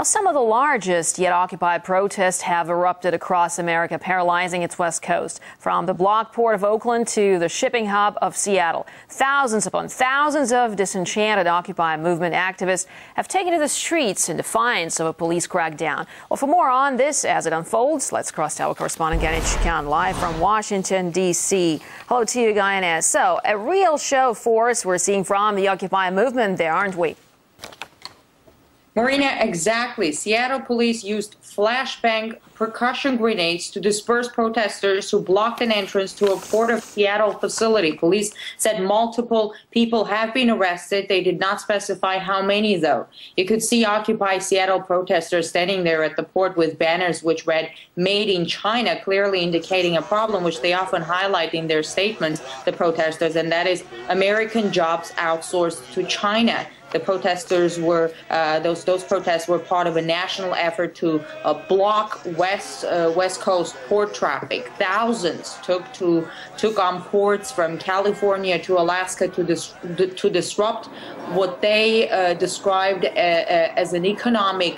Now, some of the largest yet occupied protests have erupted across America, paralyzing its west coast. From the block port of Oakland to the shipping hub of Seattle, thousands upon thousands of disenchanted Occupy movement activists have taken to the streets in defiance of a police crackdown. Well, for more on this as it unfolds, let's cross to our correspondent Ganesh Chikhan live from Washington, D.C. Hello to you, Ganesh. So, a real show of force we're seeing from the Occupy movement there, aren't we? Marina, exactly. Seattle police used flashbang percussion grenades to disperse protesters who blocked an entrance to a Port of Seattle facility. Police said multiple people have been arrested. They did not specify how many, though. You could see Occupy Seattle protesters standing there at the port with banners which read "Made in China," clearly indicating a problem which they often highlight in their statements, the protesters, and that is American jobs outsourced to China. The protesters were those protests were part of a national effort to block West Coast port traffic. Thousands took on ports from California to Alaska to disrupt what they described as an economic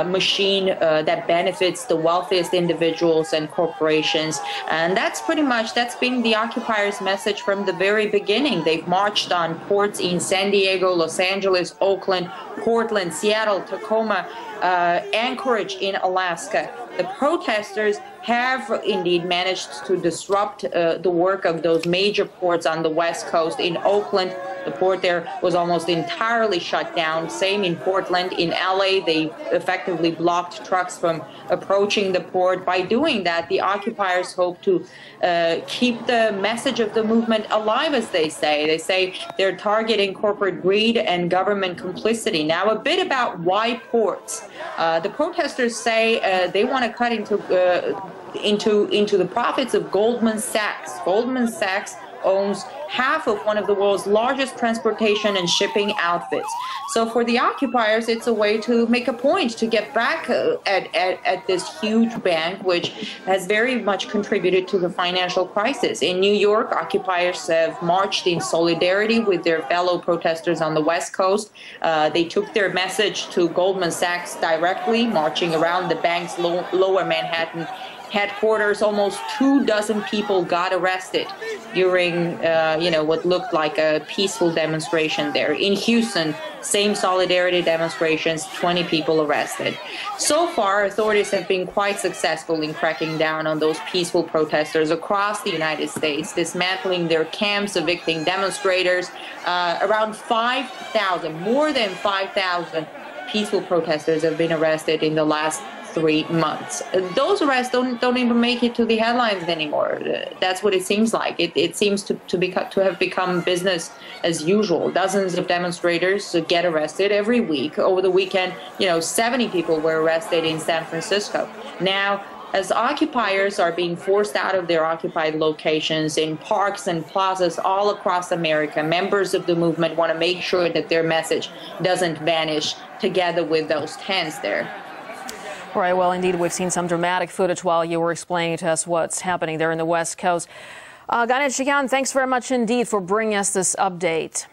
machine that benefits the wealthiest individuals and corporations. And that's been the occupiers' message from the very beginning. They've marched on ports in San Diego, Los Angeles, Oakland, Portland, Seattle, Tacoma, Anchorage in Alaska. The protesters have indeed managed to disrupt the work of those major ports on the West Coast. In Oakland, the port there was almost entirely shut down. Same in Portland. In LA, they effectively blocked trucks from approaching the port. By doing that, the occupiers hope to keep the message of the movement alive, as they say. They say they're targeting corporate greed and government complicity. Now, a bit about why ports. The protesters say they want to cut into the profits of Goldman Sachs. Goldman Sachs owns half of one of the world's largest transportation and shipping outfits. So for the occupiers, it's a way to make a point to get back at this huge bank, which has very much contributed to the financial crisis. In New York, occupiers have marched in solidarity with their fellow protesters on the West Coast. They took their message to Goldman Sachs directly, marching around the bank's lower Manhattan headquarters. Almost 24 people got arrested during, what looked like a peaceful demonstration there. In Houston, same solidarity demonstrations, 20 people arrested. So far, authorities have been quite successful in cracking down on those peaceful protesters across the United States, dismantling their camps, evicting demonstrators. Around 5,000, more than 5,000 peaceful protesters have been arrested in the last 3 months. Those arrests don't even make it to the headlines anymore. That's what it seems like. It seems to have become business as usual. Dozens of demonstrators get arrested every week. Over the weekend, 70 people were arrested in San Francisco. Now, as occupiers are being forced out of their occupied locations in parks and plazas all across America, members of the movement want to make sure that their message doesn't vanish together with those tents there. Right, well, indeed, we've seen some dramatic footage while you were explaining to us what's happening there in the West Coast. Ganesh Chikhan, thanks very much indeed for bringing us this update.